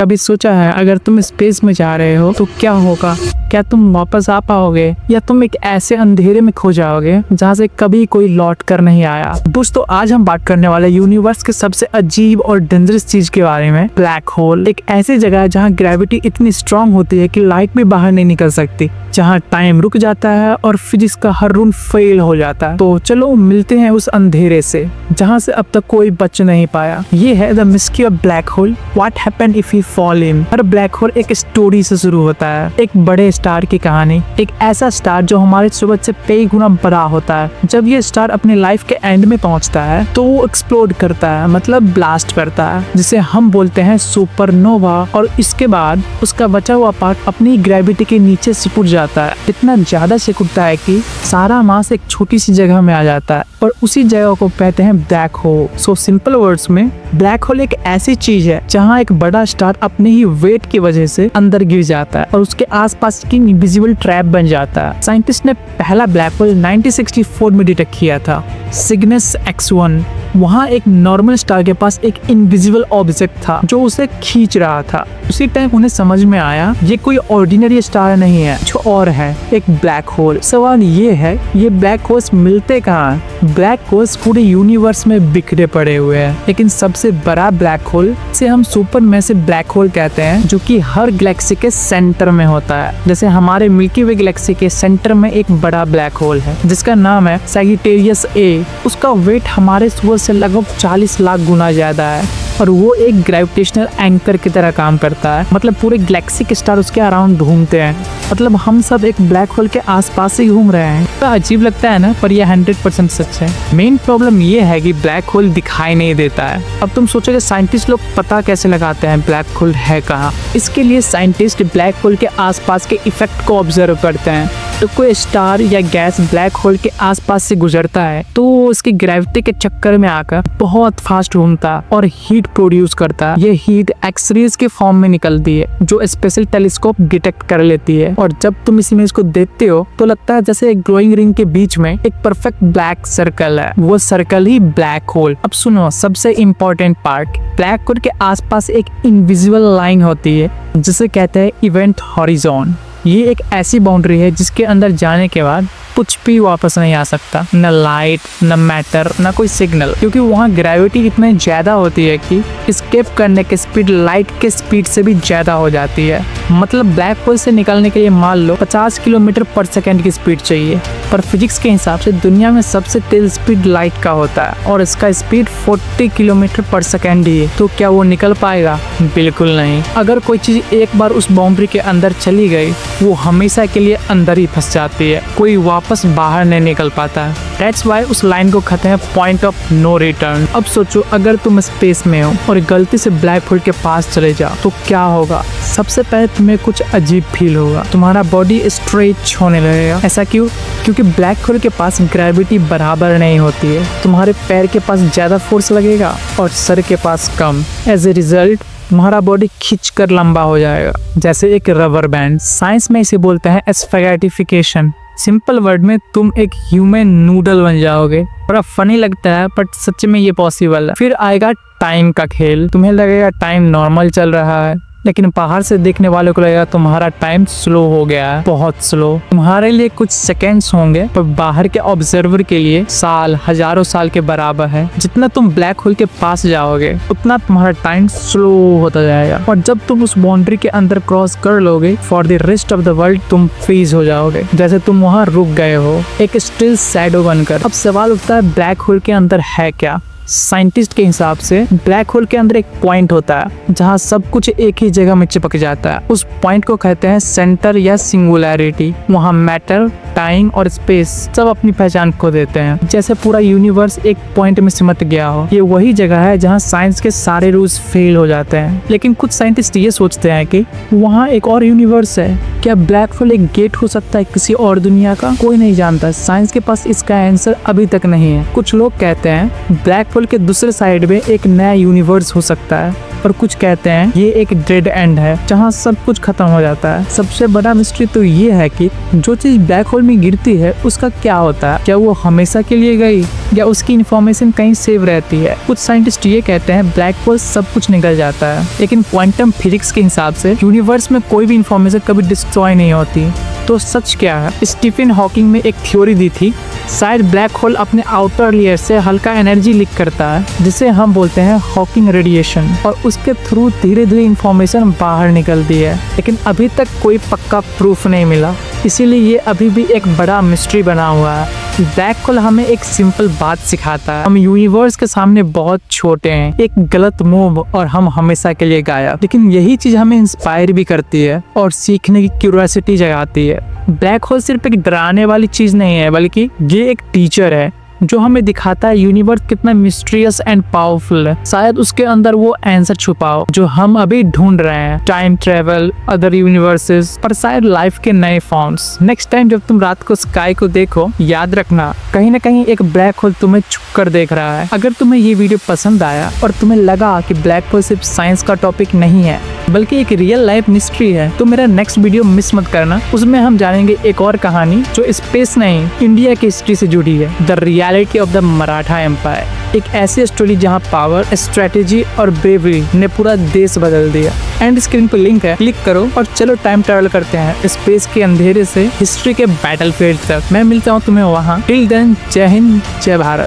कभी सोचा है अगर तुम स्पेस में जा रहे हो तो क्या होगा? क्या तुम वापस आ पाओगे या तुम एक ऐसे अंधेरे में खो जाओगे जहाँ से कभी कोई लौट कर नहीं आया? दोस्तों, आज हम बात करने वाले यूनिवर्स के सबसे अजीब और डेंजरस चीज के बारे में। ब्लैक होल एक ऐसी जगह है जहाँ ग्रेविटी इतनी स्ट्रांग होती है कि लाइट भी बाहर नहीं निकल सकती, जहाँ टाइम रुक जाता है और फिजिक्स का हर रूल फेल हो जाता है। तो चलो मिलते हैं उस अंधेरे से जहाँ से अब तक कोई बच नहीं पाया। ये है the mystery of black hole, what happened if we fall in. हर ब्लैक होल एक स्टोरी से शुरू होता है, एक बड़े स्टार की कहानी, एक ऐसा स्टार जो हमारे सूरज से कई गुना बड़ा होता है। जब ये स्टार अपने लाइफ के एंड में पहुंचता है तो वो एक्सप्लोड करता है, मतलब ब्लास्ट करता है, जिसे हम बोलते हैं सुपरनोवा। और इसके बाद उसका बचा हुआ पार्ट अपनी ग्रेविटी के नीचे सिकुड़ जाता है। इतना ज्यादा सिकुड़ता है कि सारा मास एक छोटी सी जगह में आ जाता है और उसी जगह को कहते हैं black hole. So simple words में ब्लैक होल एक ऐसी चीज है जहाँ एक बड़ा स्टार अपने ही वेट की वजह से अंदर गिर जाता है और उसके आसपास की इनविजिबल ट्रैप बन जाता है। साइंटिस्ट ने पहला ब्लैक होल 1964 में डिटेक्ट किया था, सिग्नस X1। वहाँ एक नॉर्मल स्टार के पास एक इनविजिबल ऑब्जेक्ट था जो उसे खींच रहा था। उसी टाइम उन्हें समझ में आया ये कोई ऑर्डिनरी स्टार नहीं है, जो और है, एक ब्लैक होल। सवाल ये है, ये ब्लैक होल्स मिलते कहाँ हैं? ब्लैक होल्स पूरे यूनिवर्स में बिखरे पड़े हुए हैं, लेकिन सबसे बड़ा ब्लैक होल से हम सुपर मैसिव ब्लैक होल कहते हैं, जो कि हर गैलेक्सी के सेंटर में होता है। जैसे हमारे मिल्की वे गैलेक्सी के सेंटर में एक बड़ा ब्लैक होल है जिसका नाम है सैजिटेरियस A। उसका वेट हमारे सूरज से लगभग 40 लाख गुना ज्यादा है और वो एक ग्रेविटेशनल एंकर की तरह काम करता है। मतलब पूरे गैलेक्सी के स्टार उसके अराउंड घूमते हैं, मतलब हम सब एक ब्लैक होल के आसपास ही घूम रहे हैं। तो अजीब लगता है ना, पर यह 100% सच है। मेन प्रॉब्लम ये है कि ब्लैक होल दिखाई नहीं देता है। अब तुम सोचोगे साइंटिस्ट लोग पता कैसे लगाते हैं ब्लैक होल है कहाँ? इसके लिए साइंटिस्ट ब्लैक होल के आसपास के इफेक्ट को ऑब्जर्व करते हैं। तो कोई स्टार या गैस ब्लैक होल के आसपास से गुजरता है तो उसकी ग्रेविटी के चक्कर में आकर बहुत फास्ट घूमता और हीट प्रोड्यूस करता है। ये हीट एक्सरेज के फॉर्म में निकलती है जो स्पेशल टेलीस्कोप डिटेक्ट कर लेती है। और जब तुम इस इमेज को देखते हो तो लगता है जैसे एक ग्लोइंग रिंग के बीच में एक परफेक्ट ब्लैक सर्कल है, वो सर्कल ही ब्लैक होल। अब सुनो सबसे इम्पोर्टेंट पार्ट, ब्लैक होल के आसपास एक इनविजिबल लाइन होती है जिसे कहते हैं इवेंट हॉरिजॉन। ये एक ऐसी बाउंड्री है जिसके अंदर जाने के बाद कुछ भी वापस नहीं आ सकता, न लाइट, न मैटर, न कोई सिग्नल, क्योंकि वहाँ ग्रेविटी इतनी ज्यादा होती है कि एस्केप करने की स्पीड लाइट के स्पीड से भी ज्यादा हो जाती है। मतलब ब्लैक होल से निकलने के लिए मान लो 50 किलोमीटर पर सेकेंड की स्पीड चाहिए, पर फिजिक्स के हिसाब से दुनिया में सबसे तेज स्पीड लाइट का होता है और इसका स्पीड 40 किलोमीटर पर सेकेंड ही है। तो क्या वो निकल पाएगा? बिल्कुल नहीं। अगर कोई चीज एक बार उस बाउंड्री के अंदर चली गई वो हमेशा के लिए अंदर ही फंस जाती है, कोई वापस बाहर नहीं निकल पाता है। That's why उस लाइन को कहते हैं पॉइंट ऑफ नो रिटर्न। अब सोचो अगर तुम स्पेस में हो और गलती से ब्लैक होल के पास चले जाओ तो क्या होगा? सबसे पहले तुम्हें कुछ अजीब फील होगा, तुम्हारा बॉडी स्ट्रेच होने लगेगा। ऐसा क्यों? क्योंकि ब्लैक होल के पास ग्रेविटी बराबर नहीं होती है। तुम्हारे पैर के पास ज्यादा फोर्स लगेगा और सर के पास कम। एज ए रिजल्ट तुम्हारा बॉडी खींचकर लंबा हो जाएगा, जैसे एक रबर बैंड। साइंस में इसे बोलते हैं स्पैगेटिफिकेशन। सिंपल वर्ड में तुम एक ह्यूमन नूडल बन जाओगे। बड़ा फनी लगता है बट सच में ये पॉसिबल है। फिर आएगा टाइम का खेल। तुम्हें लगेगा टाइम नॉर्मल चल रहा है, लेकिन बाहर से देखने वालों को लगेगा तुम्हारा टाइम स्लो हो गया है, बहुत स्लो। तुम्हारे लिए कुछ सेकेंड्स होंगे पर बाहर के ऑब्जर्वर के लिए साल, हजारों साल के बराबर है। जितना तुम ब्लैक होल के पास जाओगे उतना तुम्हारा टाइम स्लो होता जाएगा और जब तुम उस बाउंड्री के अंदर क्रॉस कर लोगे for the rest of the world तुम फ्रीज हो जाओगे, जैसे तुम वहाँ रुक गए हो एक स्टिल शैडो बनकर। अब सवाल उठता है ब्लैक होल के अंदर है क्या? साइंटिस्ट के हिसाब से ब्लैक होल के अंदर एक पॉइंट होता है जहां सब कुछ एक ही जगह में चिपक जाता है। उस पॉइंट को कहते हैं सेंटर या सिंगुलैरिटी। वहां मैटर, टाइम और स्पेस सब अपनी पहचान खो देते हैं, जैसे पूरा यूनिवर्स एक पॉइंट में सिमट गया हो। ये वही जगह है जहां साइंस के सारे रूल्स फेल हो जाते हैं। लेकिन कुछ साइंटिस्ट ये सोचते हैं कि वहां एक और यूनिवर्स है। क्या ब्लैक होल एक गेट हो सकता है किसी और दुनिया का? कोई नहीं जानता। साइंस के पास इसका आंसर अभी तक नहीं है। कुछ लोग कहते हैं ब्लैक होल के दूसरे साइड में एक नया यूनिवर्स हो सकता है, पर कुछ कहते हैं ये एक डेड एंड है जहाँ सब कुछ खत्म हो जाता है। सबसे बड़ा मिस्ट्री तो ये है कि जो चीज ब्लैक होल में गिरती है उसका क्या होता है, क्या वो हमेशा के लिए गई या उसकी इन्फॉर्मेशन कहीं सेव रहती है। कुछ साइंटिस्ट ये कहते हैं ब्लैक होल सब कुछ निकल जाता है, लेकिन क्वांटम फिजिक्स के हिसाब से यूनिवर्स में कोई भी इन्फॉर्मेशन कभी डिस्ट्रॉय नहीं होती। तो सच क्या है? स्टीफन हॉकिंग में एक थ्योरी दी थी, शायद ब्लैक होल अपने आउटर लेयर से हल्का एनर्जी लीक करता है जिसे हम बोलते हैं हॉकिंग रेडिएशन, और उसके थ्रू धीरे धीरे इंफॉर्मेशन बाहर निकलती है, लेकिन अभी तक कोई पक्का प्रूफ नहीं मिला। इसीलिए ये अभी भी एक बड़ा मिस्ट्री बना हुआ है। ब्लैक होल हमें एक सिंपल बात सिखाता है, हम यूनिवर्स के सामने बहुत छोटे हैं, एक गलत मूव और हम हमेशा के लिए गायब। लेकिन यही चीज हमें इंस्पायर भी करती है और सीखने की क्यूरियोसिटी जगाती है। ब्लैक होल सिर्फ एक डराने वाली चीज नहीं है, बल्कि ये एक टीचर है जो हमें दिखाता है यूनिवर्स कितना मिस्टीरियस एंड पावरफुल है। शायद उसके अंदर वो आंसर छुपा हो जो हम अभी ढूंढ रहे हैं, टाइम ट्रेवल, अदर यूनिवर्सेस, पर शायद लाइफ के नए फॉर्म्स। नेक्स्ट टाइम जब तुम रात को स्काई को देखो, याद रखना कहीं ना कहीं एक ब्लैक होल तुम्हें छुप कर देख रहा है। अगर तुम्हें ये वीडियो पसंद आया और तुम्हें लगा कि ब्लैक होल सिर्फ साइंस का टॉपिक नहीं है बल्कि एक रियल लाइफ मिस्ट्री है, तो मेरा नेक्स्ट वीडियो मिस मत करना। उसमें हम जानेंगे एक और कहानी जो स्पेस नहीं, इंडिया की हिस्ट्री से जुड़ी है, the reality of the Maratha empire. एक ऐसी स्टोरी जहां पावर, स्ट्रेटेजी और ब्रेवरी ने पूरा देश बदल दिया। एंड स्क्रीन पर लिंक है, क्लिक करो और चलो टाइम ट्रैवल करते हैं स्पेस के अंधेरे से हिस्ट्री के बैटलफील्ड तक। मैं मिलता हूं तुम्हें वहां। टिल देन, जय हिंद, जय भारत।